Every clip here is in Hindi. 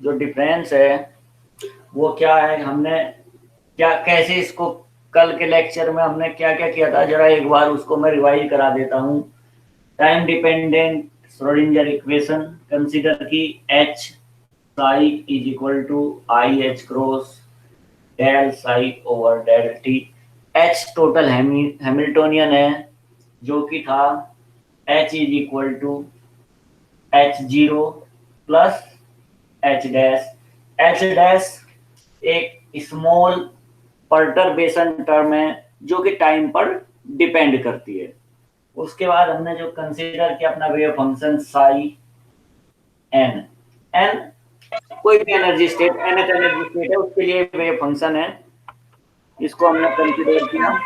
जो डिफरेंस है वो क्या है, हमने क्या कैसे इसको कल के लेक्चर में हमने क्या क्या किया था, जरा एक बार उसको मैं रिवाइज करा देता हूँ। Time dependent Schrodinger equation consider की H psi is equal to I H cross del psi over del T. H total Hamiltonian है जो कि था H is equal to H zero plus H dash. H dash एक स्मॉल परटर्बेशन टर्म है जो कि टाइम पर डिपेंड करती है। उसके बाद हमने जो कंसीडर किया अपना wave function psi N. N कोई भी energy state, nth energy state है उसके लिए वेव फंक्शन है, इसको हमने कंसीडर किया।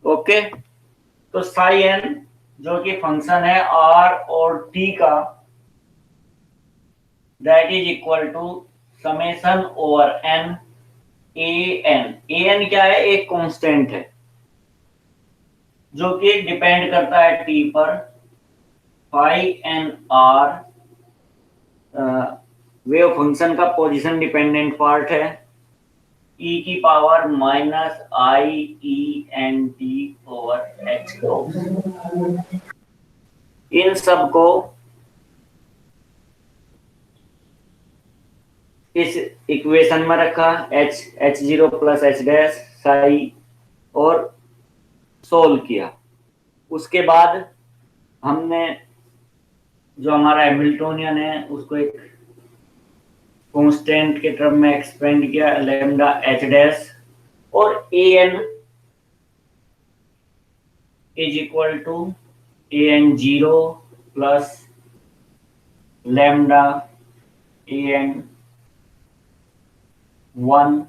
ओके, तो साई एन जो कि फंक्शन है आर और टी का, that is equal to summation over N A N. A N क्या है, एक कांस्टेंट है जो कि डिपेंड करता है टी पर। Phi N R wave function का पोजीशन डिपेंडेंट पार्ट है, e की power minus I E N T over H cross. इन सब को इस इक्वेशन में रखा, H zero plus H dash psi, और सोल्व किया। उसके बाद हमने जो हमारा हैमिल्टोनियन है उसको एक कांस्टेंट के टर्म में एक्सपेंड किया, लैम्डा एच डैश, और A N is equal to A N zero plus lambda A N one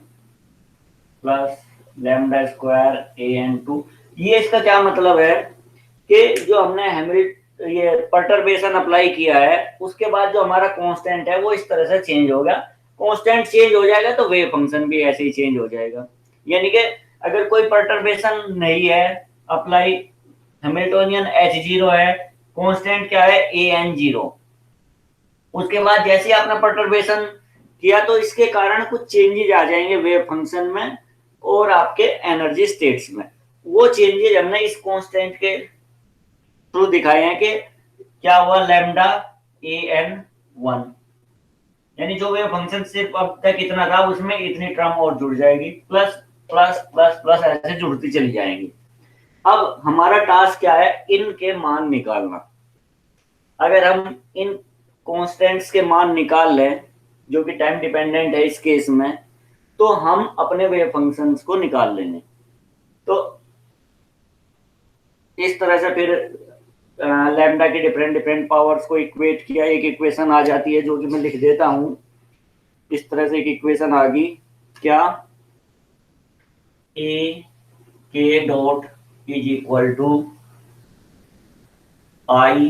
plus lambda square A N two. ये इसका क्या मतलब है कि जो हमने ये परटर्बेशन अप्लाई किया है उसके बाद जो हमारा कांस्टेंट है वो इस तरह से चेंज होगा। कांस्टेंट चेंज हो जाएगा तो वेव फंक्शन भी ऐसे ही चेंज हो जाएगा। यानी कि अगर कोई परटर्बेशन नहीं है अप्लाई, हैमिल्टोनियन एच जीरो है, कांस्टेंट क्या है ए एन जीरो, उसके बाद जैसे आपने परटर्बेशन किया तो इसके कारण कुछ चेंजेस आ जाएंगे वेव फंक्शन में और आपके एनर्जी स्टेट्स में। वो चेंजेस हमने इस कांस्टेंट के थ्रू दिखाए हैं कि क्या हुआ, लैम्डा ए एन वन, यानी जो वेव फंक्शन सिर्फ अब तक इतना था उसमें इतनी टर्म और जुड़ जाएगी, प्लस प्लस प्लस प्लस ऐसे जुड़ती चली जाएंगी। अब हमारा टास्क क्या है, इनके मान निकालना। अगर हम इन कांस्टेंट्स के मान निकाल लें जो कि टाइम डिपेंडेंट है इस केस में, तो हम अपने वेव फंक्शंस को निकाल लेंगे। तो इस तरह से फिर लैम्डा की डिफरेंट डिफरेंट पावर्स को इक्वेट किया, एक इक्वेशन आ जाती है जो कि मैं लिख देता हूं। इस तरह से एक इक्वेशन आ गई, क्या, ए के dot is equal to I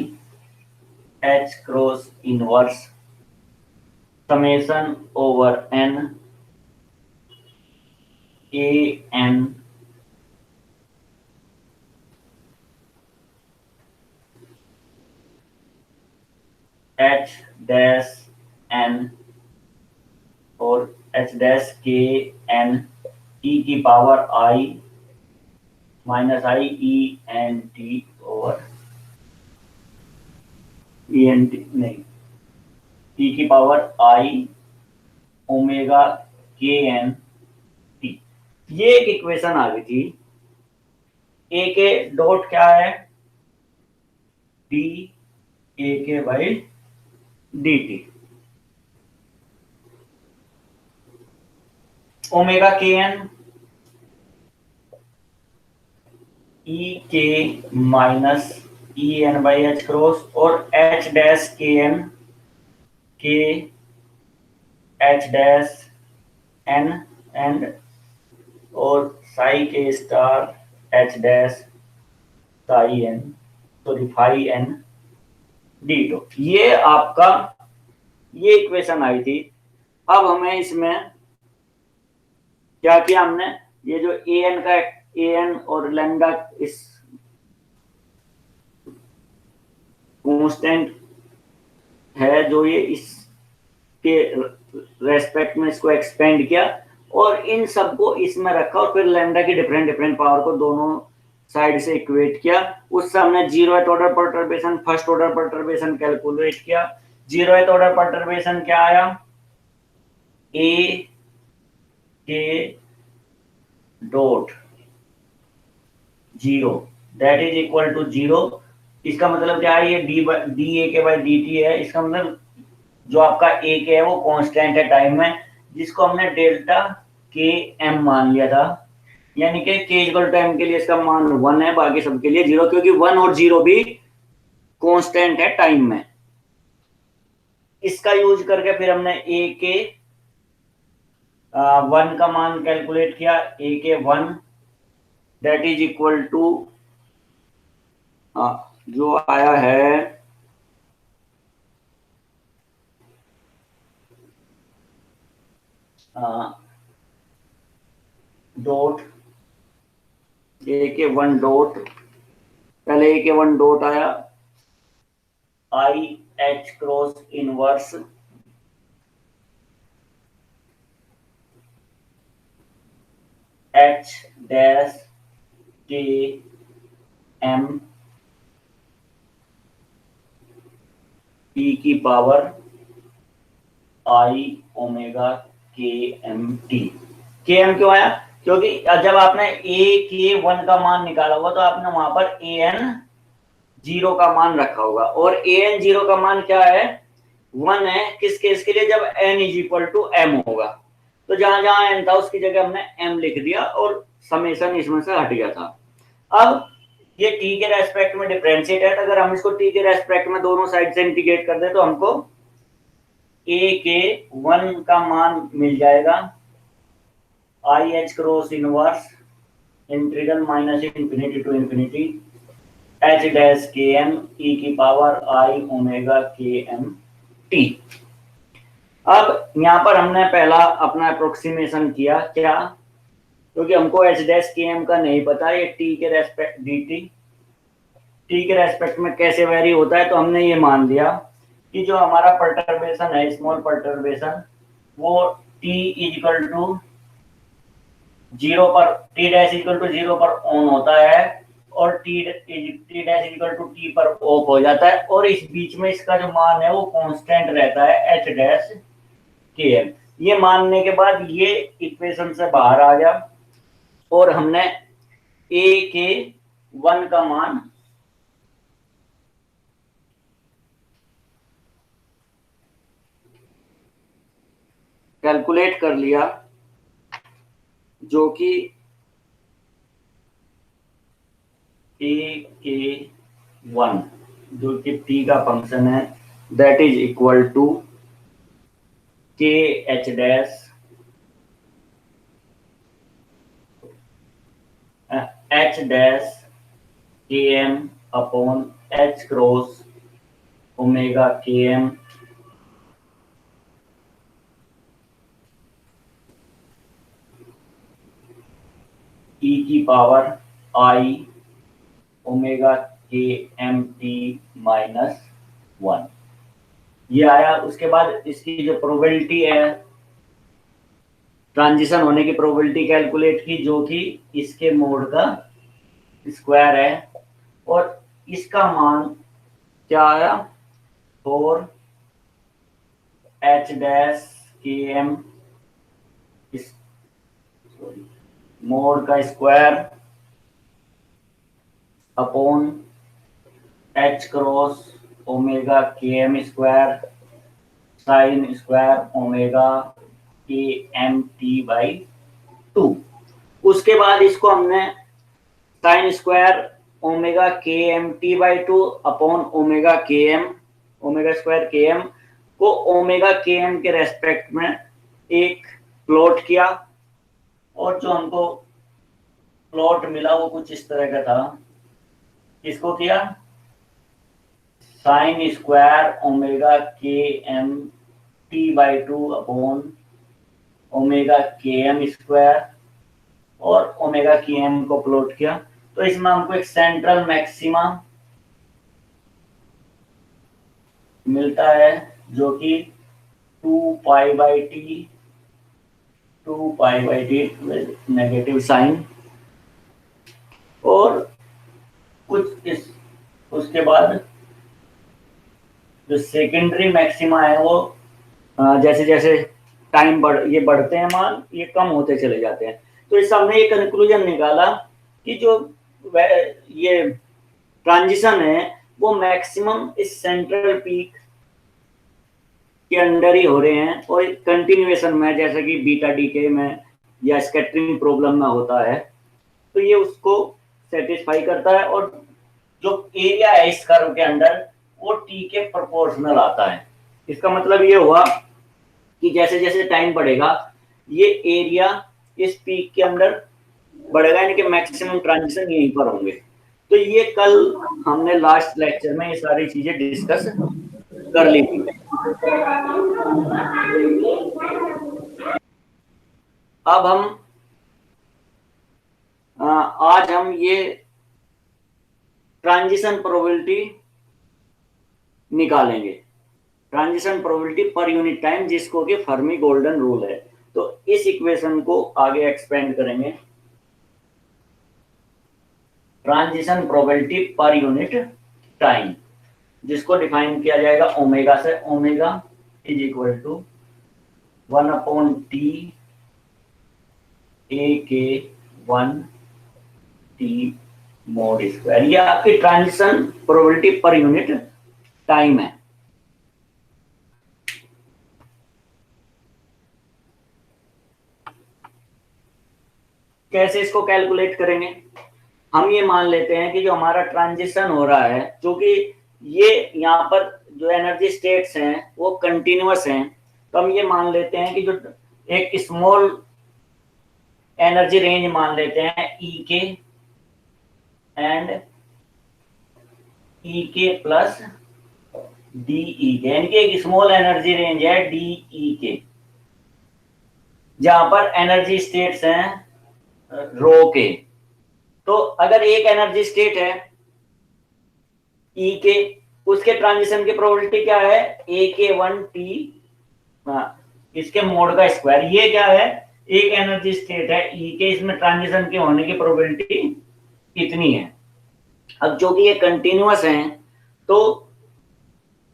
H cross inverse summation over N A N H dash N और एच डैश के एन टी की power I minus I E N T over E N T नहीं, टी की पावर आई ओमेगा के एन टी। ये एक इक्वेशन आ गई थी। ए के डॉट क्या है, डी ए के बाई डी टी। ओमेगा के एन ई के minus E N by H cross, और एच डैश के एन के एच डैश एन एंड, और साई के star H dash psi N, sorry phi N ditto. ये आपका ये इक्वेशन आई थी। अब हमें इसमें क्या किया हमने, ये जो ए एन का ए एन और लैम्डा इस कांस्टेंट है, जो ये इसके रेस्पेक्ट में इसको एक्सपेंड किया और इन सबको इसमें रखा और फिर लैम्डा की डिफरेंट डिफरेंट पावर को दोनों साइड से इक्वेट किया। उससे हमने zeroth order perturbation, first order perturbation calculate किया। जीरोथ ऑर्डर परटर्बेशन क्या आया, ए के dot zero that is equal to zero. इसका मतलब क्या है, ये डी ए के बाई डी टी है। इसका मतलब जो आपका ए के है वो कांस्टेंट है टाइम में, जिसको हमने डेल्टा के एम मान लिया था। यानी कि के इक्वल टाइम के लिए इसका मान 1 है, बाकी सबके लिए 0, क्योंकि 1 और 0 भी कांस्टेंट है टाइम में। इसका यूज करके फिर हमने ए के 1 का मान कैलकुलेट किया। ए k 1 that is equal to जो आया है डॉट ए के 1 डॉट, पहले ए के 1 डॉट आया I H cross inverse H dash के एम पी की पावर आई ओमेगा के एम टी। के एम क्यों आया, क्योंकि जब आपने ए के 1 का मान निकाला होगा तो आपने वहां पर ए एन 0 का मान रखा होगा, और ए एन 0 का मान क्या है, 1 है। किस केस के लिए, जब n is equal to m होगा। तो जहां जहां एन था उसकी जगह हमने एम लिख दिया और समेशन इसमें से हट गया था। अब ये टी के रेस्पेक्ट में डिफरेंशिएट है, तो अगर हम इसको टी के रेस्पेक्ट में दोनों साइड से इंटीग्रेट कर दे तो हमको ए के 1 का मान मिल जाएगा i H cross inverse integral minus infinity to infinity h dash के एम ई की पावर आई ओमेगा के एम टी। अब यहाँ पर हमने पहला अपना अप्रोक्सीमेशन किया, क्या, क्योंकि हमको एच डैश के एम का नहीं पता, ये टी के रेस्पेक्ट डी टी के रेस्पेक्ट में कैसे वेरी होता है, तो हमने ये मान लिया कि जो हमारा परटर्बेशन है, स्मॉल परटर्बेशन, वो टी इज इक्वल टू 0 पर, टी डैश इक्वल टू 0 पर ऑन होता है और t dash equal to t पर ऑफ हो जाता है, और इस बीच में इसका जो मान है वो कांस्टेंट रहता है एच डैश के एम। ये मानने के बाद ये इक्वेशन से बाहर आ गया और हमने ए के 1 का मान कैलकुलेट कर लिया, जो कि ए के 1 जो कि टी का फंक्शन है, that is equal to k H dash H dash के M upon H cross omega के एम ई की पावर आई ओमेगा के एम टी माइनस 1, ये आया। उसके बाद इसकी जो प्रोबेबिलिटी है, ट्रांजिशन होने की प्रोबेबिलिटी कैलकुलेट की, जो कि इसके मोड का स्क्वायर है, और इसका मान क्या आया, 4 एच डैश के एम मोड का square upon H cross omega के M square sine square omega के एम टी बाई 2। उसके बाद इसको हमने साइन स्क्वायर ओमेगा के M T by 2 upon omega के M, omega square K M को ओमेगा के एम के रेस्पेक्ट में एक प्लॉट किया, और जो हमको प्लॉट मिला वो कुछ इस तरह का था। इसको किया साइन स्क्वायर ओमेगा के M T by 2 upon omega के एम स्क्वायर और ओमेगा के एम को प्लॉट किया तो इसमें हमको एक सेंट्रल मैक्सिमा मिलता है जो कि 2 pi by t negative sine और कुछ इस उसके बाद जो सेकेंडरी मैक्सिमा है वो जैसे जैसे टाइम ये बढ़ते हैं मान ये कम होते चले जाते हैं। तो इस हमने ये कंक्लूजन निकाला कि जो ये ट्रांजिशन है वो मैक्सिमम इस सेंट्रल पीक के अंडर ही हो रहे हैं और कंटिन्यूएशन में जैसे कि बीटा डीके में या स्कैटरिंग प्रॉब्लम में होता है तो ये उसको सेटिस्फाई करता है और जो एरिया है इस कर्व के अंदर वो टी के प्रोपोर्शनल आता है। इसका मतलब ये हुआ कि जैसे जैसे टाइम बढ़ेगा ये एरिया इस पीक के अंदर बढ़ेगा यानी कि मैक्सिमम ट्रांजिशन यहीं पर होंगे। तो ये कल हमने लास्ट लेक्चर में ये सारी चीजें डिस्कस कर ली थी। अब हम आज हम ये ट्रांजिशन प्रोबेबिलिटी निकालेंगे, ट्रांजिशन प्रोबेबिलिटी पर यूनिट टाइम जिसको कि फर्मी गोल्डन रूल है। तो इस इक्वेशन को आगे एक्सपेंड करेंगे, ट्रांजिशन प्रोबेबिलिटी पर यूनिट टाइम जिसको डिफाइन किया जाएगा ओमेगा से। Omega is equal to 1/t a k 1 t mod square. ये आपकी ट्रांजिशन प्रोबेबिलिटी पर यूनिट टाइम है। कैसे इसको कैलकुलेट करेंगे? हम ये मान लेते हैं कि जो हमारा ट्रांजिशन हो रहा है क्योंकि ये यहाँ पर जो एनर्जी स्टेट्स हैं वो कंटिन्यूअस हैं तो हम ये मान लेते हैं कि जो एक स्मॉल एनर्जी रेंज मान लेते हैं ई के एंड ई के प्लस डी ई के, यानी कि एक स्मॉल एनर्जी रेंज है डी ई के जहां पर एनर्जी स्टेट्स हैं रो के। तो अगर एक एनर्जी स्टेट है ई के उसके ट्रांजिशन की प्रोबेबिलिटी क्या है ए के 1 टी इसके मोड का स्क्वायर। ये क्या है एक एनर्जी स्टेट है ई के, इसमें ट्रांजिशन के होने की प्रोबेबिलिटी कितनी है। अब जो कि ये कंटिन्यूअस हैं तो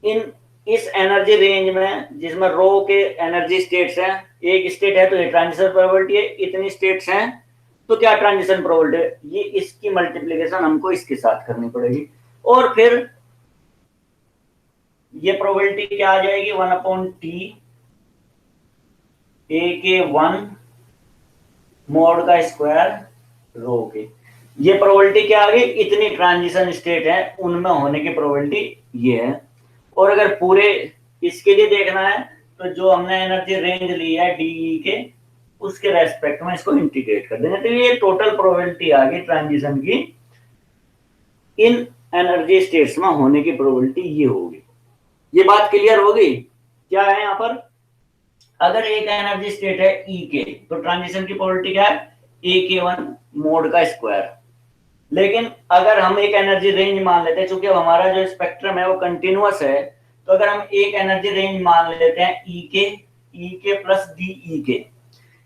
इस एनर्जी रेंज में जिसमें रो के एनर्जी स्टेट्स हैं, एक स्टेट है तो ये ट्रांजिशन प्रोबेबिलिटी है, इतनी स्टेट्स हैं तो क्या ट्रांजिशन प्रोबेबिलिटी है, ये इसकी मल्टीप्लिकेशन हमको इसके साथ करनी पड़ेगी और फिर ये प्रोबेबिलिटी क्या आ जाएगी 1/t ए के 1 मोड का स्क्वायर रो के। ये प्रोबेबिलिटी क्या आ गई इतनी ट्रांजिशन स्टेट है उनमें होने की प्रोबेबिलिटी ये है। और अगर पूरे इसके लिए देखना है तो जो हमने एनर्जी रेंज ली है डी के उसके रेस्पेक्ट में इसको इंटीग्रेट कर देंगे तो ये टोटल प्रोबेबिलिटी आ गई ट्रांजिशन की इन एनर्जी स्टेट्स में होने की प्रोबेबिलिटी ये होगी। ये बात क्लियर होगी? क्या है यहाँ पर अगर एक एनर्जी स्टेट है ई के तो ट्रांजिशन की प्रोबेबिलिटी क्या है ए के 1 मोड का स्क्वायर। लेकिन अगर हम एक एनर्जी रेंज मान लेते हैं चूंकि हमारा जो स्पेक्ट्रम है वो कंटिन्यूअस है तो अगर हम एक एनर्जी रेंज मान लेते हैं ई के प्लस डी ई के,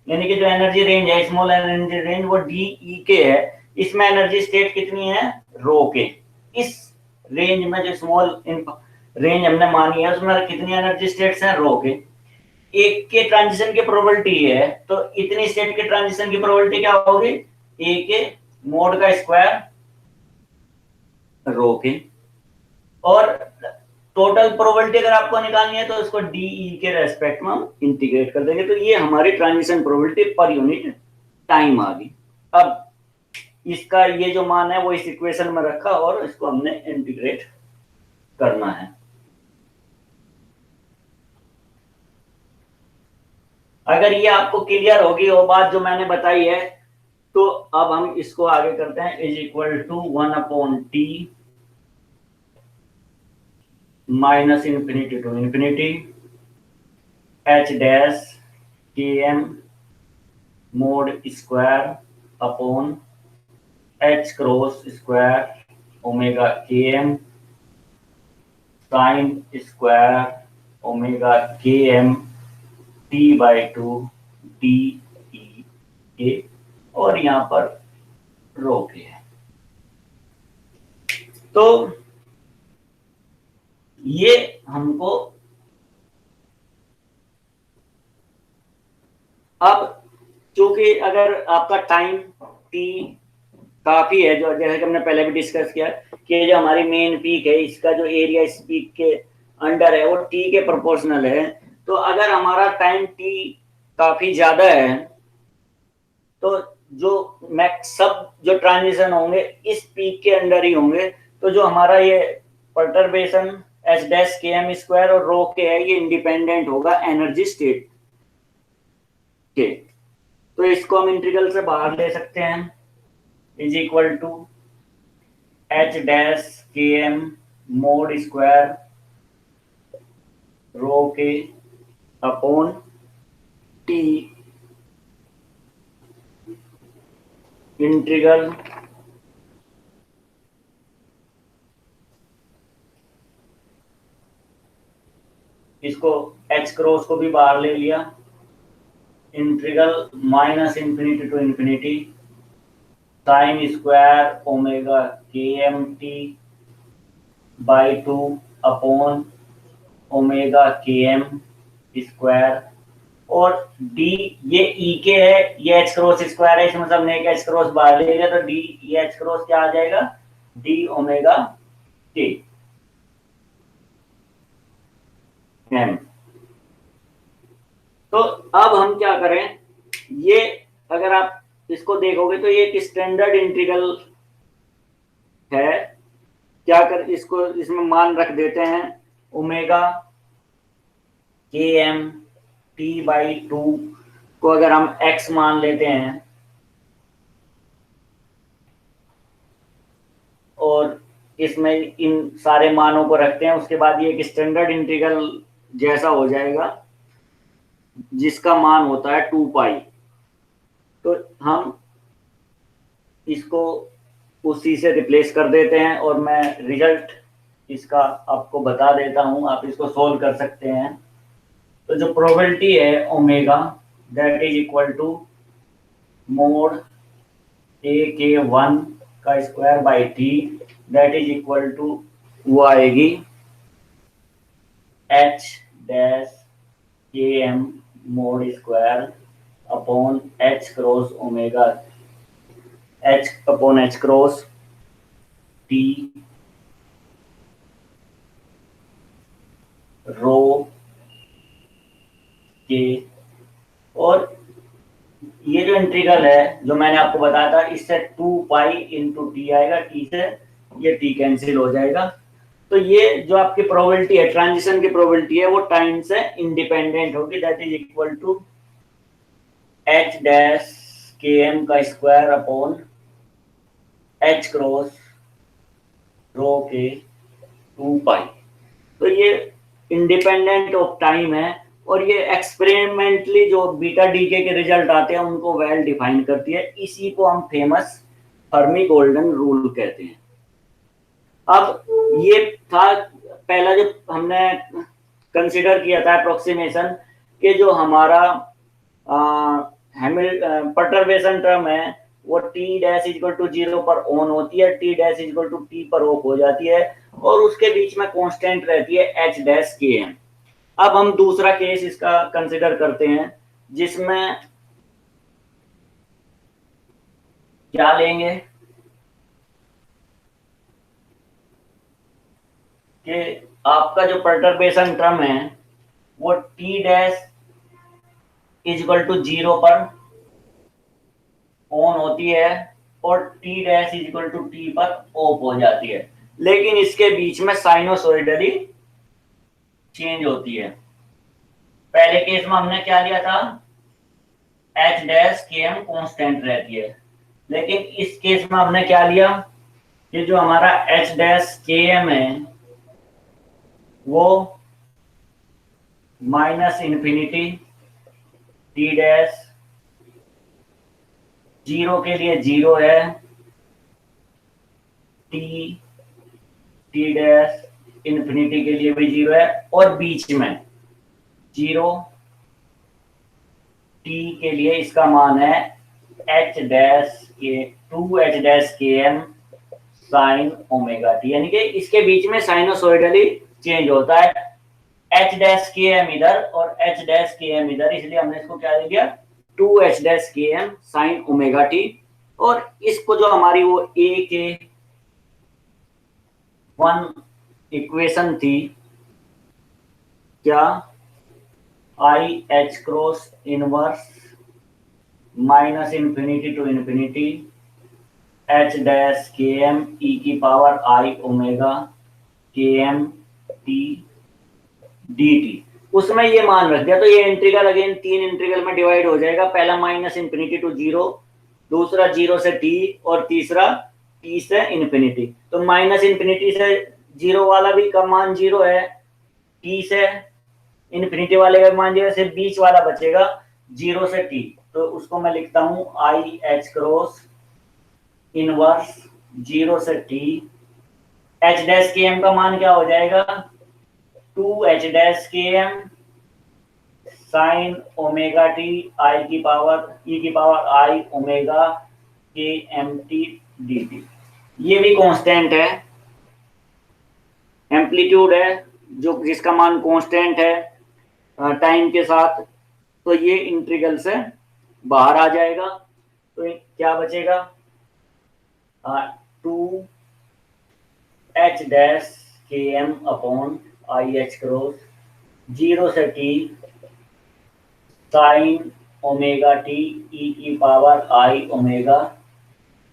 यानी कि जो एनर्जी रेंज है स्मॉल एनर्जी रेंज वो डी ई के है, इसमें एनर्जी स्टेट कितनी है रो के। इस रेंज में जो स्मॉल रेंज हमने मानी है उसमें कितनी एनर्जी स्टेट्स हैं रो के। एक के ट्रांजिशन की प्रोबेबिलिटी है तो इतनी स्टेट के ट्रांजिशन की प्रोबेबिलिटी क्या होगी ए के मोड का स्क्वायर रो के। और टोटल प्रोबेबिलिटी अगर आपको निकालनी है तो इसको डीई के रेस्पेक्ट में हम इंटीग्रेट कर देंगे तो ये हमारी ट्रांजिशन प्रोबेबिलिटी पर यूनिट टाइम आ गई। अब इसका ये जो मान है वो इस इक्वेशन में रखा और इसको हमने इंटीग्रेट करना है। अगर ये आपको क्लियर होगी वो बात जो मैंने बताई है तो अब हम इसको आगे करते हैं is equal to 1/t minus infinity to infinity H dash के M mod square upon H cross square omega के एम साइन स्क्वायर ओमेगा के M T by two D E K, और यहाँ पर रो के है। तो ये हमको अब, चूंकि अगर आपका टाइम टी काफी है, जो जैसे कि हमने पहले भी डिस्कस किया कि जो हमारी मेन पीक है, इसका जो एरिया इस पीक के अंडर है वो टी के प्रोपोर्शनल है। तो अगर हमारा टाइम टी काफी ज्यादा है तो जो मैक्स सब जो ट्रांजिशन होंगे इस पीक के अंडर ही होंगे। तो जो हमारा ये परटर्बेशन एच डैश के एम स्क्वायर और रो के है, ये इंडिपेंडेंट होगा एनर्जी स्टेट के। तो इसको हम इंटीग्रल से बाहर ले सकते हैं, is equal to H dash के M mod square rho K upon T integral इसको एच क्रॉस को भी बाहर ले लिया, integral minus infinity to infinity sine square omega के M T by two upon omega के एम स्क्वायर, और डी ये ई के है, ये एच क्रॉस स्क्वायर है, इसमें सबने एक एच क्रॉस बाहर ले लिया, तो डी ये एच क्रॉस क्या आ जाएगा, डी ओमेगा के एम। तो अब हम क्या करें, ये अगर आप इसको देखोगे तो ये एक स्टैंडर्ड इंटीग्रल है। क्या कर, इसको इसमें मान रख देते हैं ओमेगा के एम टी बाई टू को अगर हम x मान लेते हैं और इसमें इन सारे मानों को रखते हैं, उसके बाद ये एक स्टैंडर्ड इंटीग्रल जैसा हो जाएगा जिसका मान होता है 2 पाई। तो हम इसको उसी से रिप्लेस कर देते हैं और मैं रिजल्ट इसका आपको बता देता हूं, आप इसको सोल्व कर सकते हैं। तो जो प्रोबेबिलिटी है omega that is equal to mod A K one का square by T that is equal to, वो आएगी एच डैश के M mod square upon H cross omega H upon H cross T rho K. और ये जो इंटीग्रल है जो मैंने आपको बताया था, इससे 2 पाई इंटू टी आएगा, टी से ये टी कैंसिल हो जाएगा। तो ये जो आपकी प्रोबेबिलिटी है, ट्रांजिशन की प्रोबेबिलिटी है, वो टाइम से इंडिपेंडेंट होगी, that is equal to H dash के एम का square upon H cross rho k 2 पाई। तो ये इंडिपेंडेंट ऑफ टाइम है, और ये एक्सपेरिमेंटली जो बीटा डीके के रिजल्ट आते हैं उनको वेल डिफाइन करती है। इसी को हम फेमस फर्मी गोल्डन रूल कहते हैं। अब ये था पहला जो हमने कंसिडर किया था अप्रोक्सीमेशन कि जो हमारा परटर्बेशन टर्म है वो टी डैश इक्वल टू 0 पर ऑन होती है, t dash equal to t पर ऑफ हो जाती है, और उसके बीच में कांस्टेंट रहती है एच डैश के एम। अब हम दूसरा केस इसका कंसिडर करते हैं जिसमें क्या लेंगे कि आपका जो परटर्बेशन टर्म है वो टी डैश इक्वल टू 0 पर ऑन होती है और t dash equal to t पर ऑफ हो जाती है, लेकिन इसके बीच में साइनोसॉइडली चेंज होती है। पहले केस में हमने क्या लिया था, एच डैश के एम कॉन्स्टेंट रहती है, लेकिन इस केस में हमने क्या लिया कि जो हमारा एच डैश के एम है वो minus infinity T dash, zero के लिए जीरो है, टी टी डैश इन्फिनिटी के लिए भी जीरो है, और बीच में जीरो टी के लिए इसका मान है एच डैश के 2h के एम साइन ओमेगा टी, यानी कि इसके बीच में साइनोसॉइडली चेंज होता है, एच डैश के एम इधर और एच डैश के एम इधर, इसलिए हमने इसको क्या दे दिया 2h डैश के एम साइन ओमेगा टी। और इसको जो हमारी वो ए के वन इक्वेशन थी क्या, i H cross inverse minus infinity to infinity H dash के एम ई की पावर आई ओमेगा के एम टी डी टी, उसमें ये मान रख दिया, तो ये इंटीग्रल अगेन तीन इंटीग्रल में डिवाइड हो जाएगा, पहला माइनस इन्फिनिटी टू जीरो, दूसरा जीरो से टी, और तीसरा टी से इन्फिनिटी। तो माइनस इन्फिनिटी से जीरो वाला भी का मान जीरो है, टी से इन्फिनिटी वाले का मान जीरो, सिर्फ बीच वाला बचेगा जीरो से टी, तो उसको मैं लिखता हूं i H cross inverse zero से टी, एच डैश के एम का मान क्या हो जाएगा 2h डैश के M sine omega t i की पावर ई की पावर आई ओमेगा के एम टी डी टी। ये भी कांस्टेंट है, एम्पलीट्यूड है जो जिसका मान कांस्टेंट है टाइम के साथ, तो ये इंटीग्रल से बाहर आ जाएगा, तो क्या बचेगा 2h डैश के M upon I H cross zero से टी साइन ओमेगा टी ई की पावर आई ओमेगा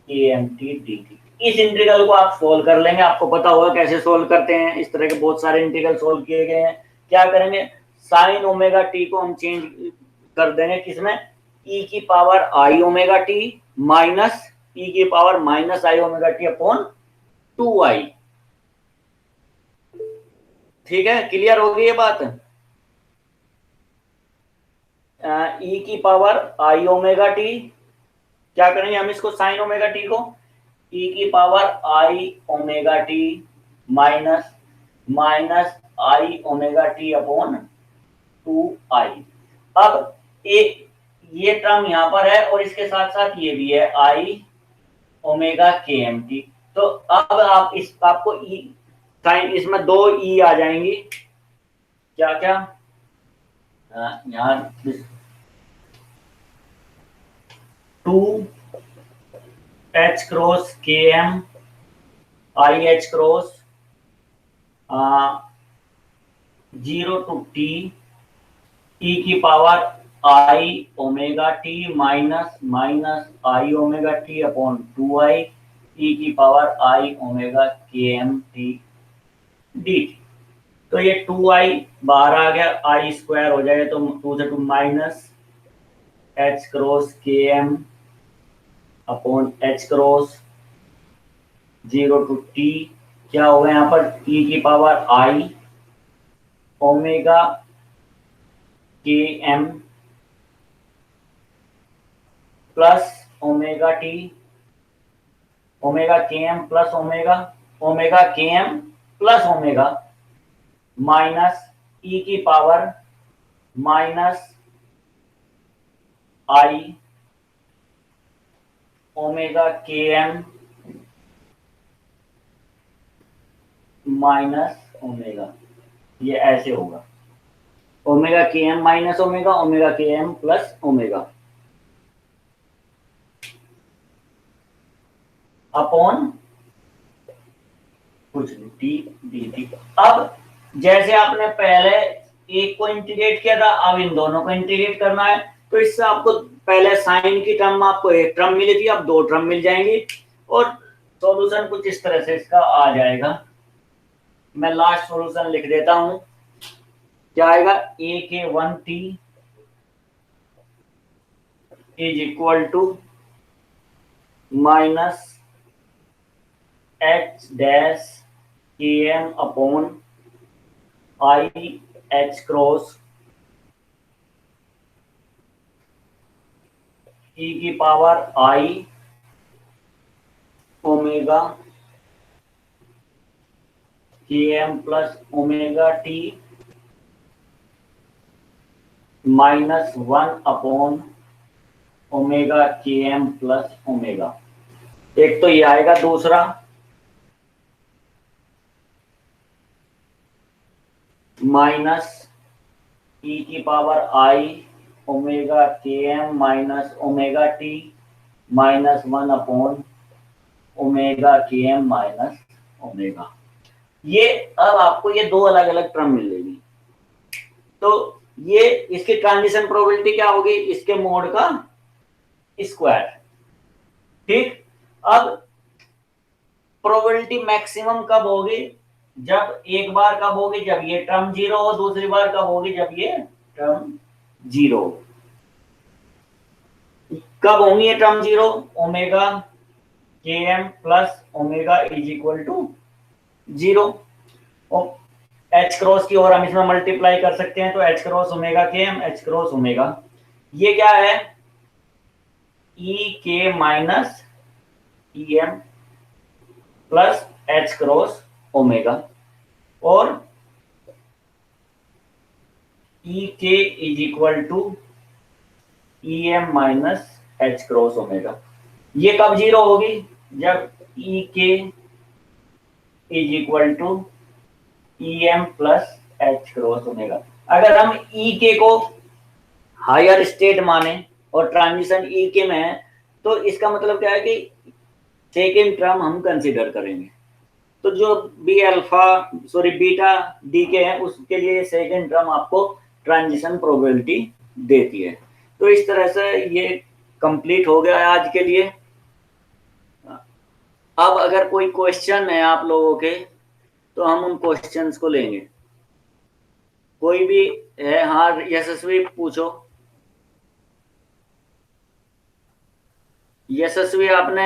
के एम टी डी टी। इस इंटीग्रल को आप सोल्व कर लेंगे, आपको पता होगा कैसे सोल्व करते हैं, इस तरह के बहुत सारे इंटीग्रल सोल्व किए गए हैं। क्या करेंगे, साइन ओमेगा टी को हम चेंज कर देंगे किसमें, ई की पावर आई ओमेगा टी माइनस ई की power minus i omega t upon 2i। ठीक है, क्लियर हो गई ये बात। ई की पावर आई ओमेगा टी, क्या करेंगे हम इसको साइन ओमेगा टी को ई की power I omega t minus minus i omega t upon 2i। अब ये टर्म यहां पर है और इसके साथ साथ ये भी है आई ओमेगा के एम टी, तो अब आप इस आपको ई साइन, इसमें दो ई आ जाएंगी, क्या क्या यहाँ 2h cross k m i H cross zero to t ई की power I omega t minus minus i omega t upon 2i e की पावर आई ओमेगा के एम टी डी। तो ये 2i बाहर आ गया, आई स्क्वायर हो जाएगा, तो 2 से 2 minus h cross k M upon H cross zero to t, क्या होगा यहाँ पर ई की पावर आई ओमेगा के M plus omega t, omega के एम प्लस ओमेगा, ओमेगा के एम प्लस ओमेगा माइनस ई की पावर माइनस आई ओमेगा के एम माइनस ओमेगा, ये ऐसे होगा ओमेगा के एम माइनस ओमेगा, ओमेगा के एम प्लस ओमेगा अपॉन कुछ टी डी टी। अब जैसे आपने पहले एक को इंटीग्रेट किया था, अब इन दोनों को इंटीग्रेट करना है, तो इससे आपको पहले साइन की टर्म आपको एक टर्म मिली थी, अब दो टर्म मिल जाएंगी, और सॉल्यूशन कुछ इस तरह से इसका आ जाएगा। मैं लास्ट सॉल्यूशन लिख देता हूं, क्या आएगा, A K 1t is equal to minus H dash के M upon I H cross E की पावर आई ओमेगा के M plus omega T -1 upon omega के एम प्लस ओमेगा। एक तो ये आएगा, दूसरा माइनस ई की पावर आई ओमेगा के M minus omega T -1 upon omega के एम माइनस ओमेगा। ये अब आपको ये दो अलग अलग टर्म मिलेगी। तो ये इसकी ट्रांजिशन प्रोबेबिलिटी क्या होगी, इसके मोड का स्क्वायर। ठीक, अब प्रोबेबिलिटी मैक्सिमम कब होगी, जब एक बार कब होगी, जब ये टर्म 0 हो, दूसरी बार कब होगी, जब ये टर्म 0। कब होंगी ये टर्म 0, ओमेगा के M plus omega is equal to 0। H cross की और हम इसमें मल्टीप्लाई कर सकते हैं, तो एच क्रॉस ओमेगा के एम एच क्रॉस ओमेगा, ये क्या है, ई के minus e m plus h cross omega, और e k is equal to e m minus h cross omega. ये कब 0 होगी, जब e k is equal to e m plus h cross omega. अगर हम ई के को हायर स्टेट माने और ट्रांजिशन ई के में है, तो इसका मतलब क्या है कि सेकेंड टर्म हम कंसीडर करेंगे। तो जो b alpha sorry beta d k है, उसके लिए सेकेंड टर्म आपको ट्रांजिशन प्रोबेबिलिटी देती है। तो इस तरह से ये कंप्लीट हो गया है आज के लिए। अब अगर कोई क्वेश्चन है आप लोगों के, तो हम उन क्वेश्चंस को लेंगे। कोई भी है? हाँ यशस्वी पूछो। यशस्वी आपने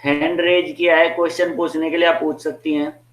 हैंड रेज किया है क्वेश्चन पूछने के लिए, आप पूछ सकती हैं।